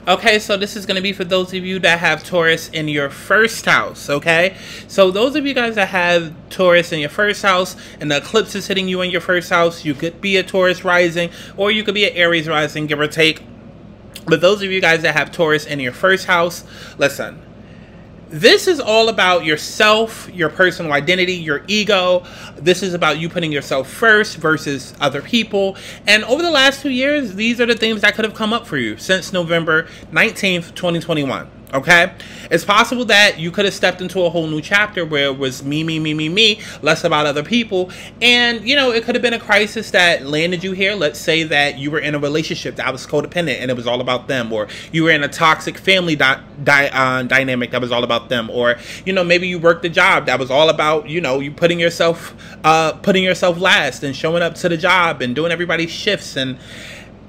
Okay, so this is going to be for those of you that have Taurus in your first house, okay? So those of you guys that have Taurus in your first house and the eclipse is hitting you in your first house, you could be a Taurus rising or you could be an Aries rising, give or take. But those of you guys that have Taurus in your first house, listen. This is all about yourself, your personal identity, your ego. This is about you putting yourself first versus other people. And over the last 2 years, these are the things that could have come up for you since November 19th, 2021. Okay? It's possible that you could have stepped into a whole new chapter where it was me, less about other people. And, you know, it could have been a crisis that landed you here. Let's say that you were in a relationship that was codependent and it was all about them. Or you were in a toxic family dynamic that was all about them. Or, you know, maybe you worked a job that was all about, you know, you putting yourself last and showing up to the job and doing everybody's shifts and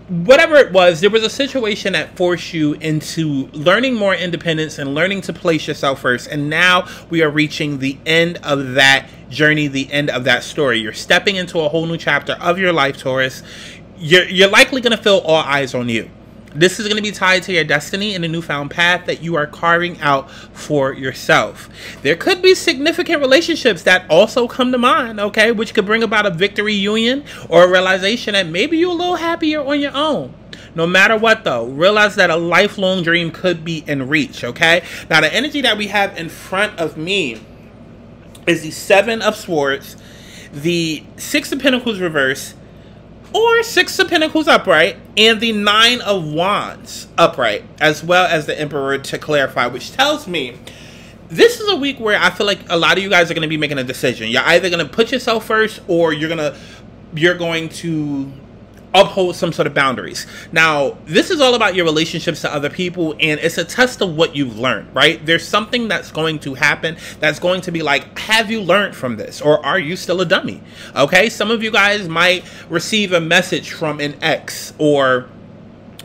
whatever it was. There was a situation that forced you into learning more independence and learning to place yourself first. And now we are reaching the end of that journey, the end of that story. You're stepping into a whole new chapter of your life, Taurus. You're likely going to feel all eyes on you. This is going to be tied to your destiny and a newfound path that you are carving out for yourself. There could be significant relationships that also come to mind, okay, which could bring about a victory union or a realization that maybe you're a little happier on your own. No matter what, though, realize that a lifelong dream could be in reach, okay? Now, the energy that we have in front of me is the Seven of Swords, the Six of Pentacles reverse, or Six of Pentacles upright, and the Nine of Wands upright, as well as the Emperor to clarify, which tells me this is a week where I feel like a lot of you guys are going to be making a decision. You're either going to put yourself first or you're going to uphold some sort of boundaries. Now, this is all about your relationships to other people, and it's a test of what you've learned, right? There's something that's going to happen that's going to be like, have you learned from this, or are you still a dummy? Okay, some of you guys might receive a message from an ex, or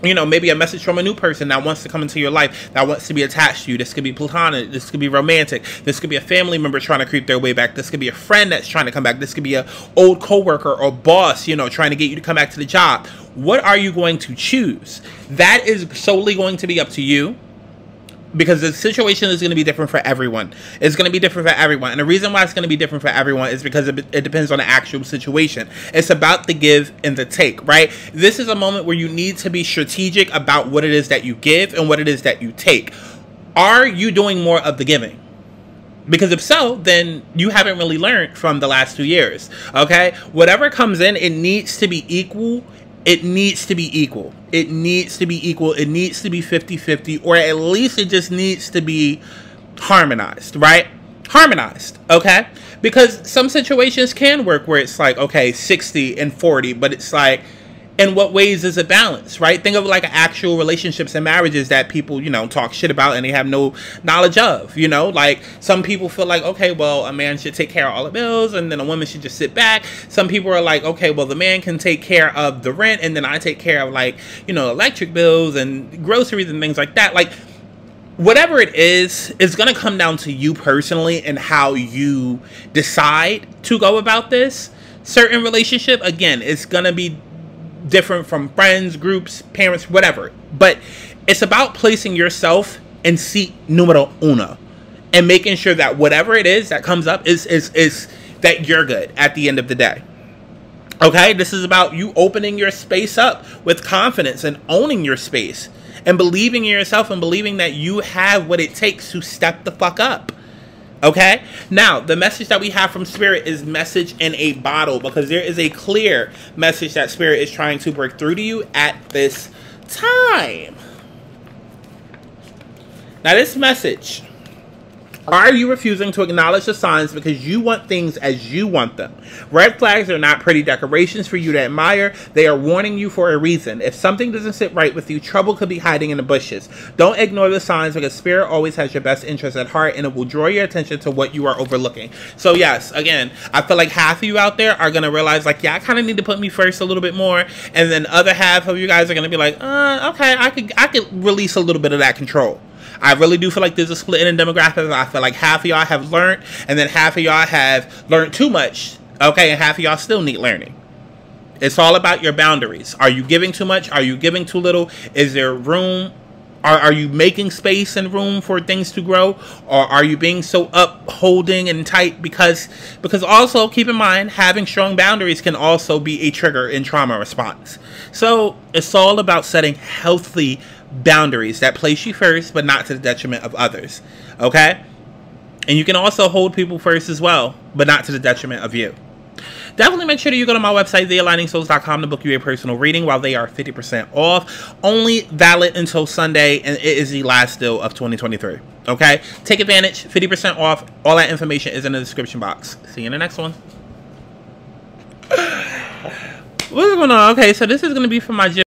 you know, maybe a message from a new person that wants to come into your life, that wants to be attached to you. This could be platonic. This could be romantic. This could be a family member trying to creep their way back. This could be a friend that's trying to come back. This could be an old coworker or boss, you know, trying to get you to come back to the job. What are you going to choose? That is solely going to be up to you, because the situation is going to be different for everyone. It's going to be different for everyone. And the reason why it's going to be different for everyone is because it depends on the actual situation. It's about the give and the take, right? This is a moment where you need to be strategic about what it is that you give and what it is that you take. Are you doing more of the giving? Because if so, then you haven't really learned from the last 2 years, okay? Whatever comes in, it needs to be equal. It needs to be equal. It needs to be equal. It needs to be 50-50, or at least it just needs to be harmonized, right? Harmonized, okay? Because some situations can work where it's like, okay, 60 and 40, but it's like, in what ways is it balanced, right? Think of like actual relationships and marriages that people, you know, talk shit about and they have no knowledge of, you know? Like, some people feel like, okay, well, a man should take care of all the bills and then a woman should just sit back. Some people are like, okay, well, the man can take care of the rent and then I take care of, like, you know, electric bills and groceries and things like that. Like, whatever it is, it's going to come down to you personally and how you decide to go about this. Certain relationship, again, it's going to be different from friends, groups, parents, whatever. But it's about placing yourself in seat numero uno and making sure that whatever it is that comes up is that you're good at the end of the day. Okay? This is about you opening your space up with confidence and owning your space and believing in yourself and believing that you have what it takes to step the fuck up. Okay, now the message that we have from Spirit is message in a bottle, because there is a clear message that Spirit is trying to break through to you at this time. Now, this message: are you refusing to acknowledge the signs because you want things as you want them? Red flags are not pretty decorations for you to admire. They are warning you for a reason. If something doesn't sit right with you, trouble could be hiding in the bushes. Don't ignore the signs, because Spirit always has your best interest at heart, and it will draw your attention to what you are overlooking. So yes, again, I feel like half of you out there are going to realize, like, yeah, I kind of need to put me first a little bit more. And then the other half of you guys are going to be like, okay, I could release a little bit of that control. I really do feel like there's a split in the demographics. I feel like half of y'all have learned, and then half of y'all have learned too much, okay, and half of y'all still need learning. It's all about your boundaries. Are you giving too much? Are you giving too little? Is there room Are you making space and room for things to grow, or are you being so upholding and tight? Because also keep in mind, having strong boundaries can also be a trigger in trauma response. So it's all about setting healthy boundaries that place you first, but not to the detriment of others. Okay? And you can also hold people first as well, but not to the detriment of you. Definitely make sure that you go to my website, thealigningsouls.com, to book you a personal reading while they are 50% off. Only valid until Sunday, and it is the last deal of 2023. Okay? Take advantage. 50% off. All that information is in the description box. See you in the next one. What's going on? Okay, so this is going to be for my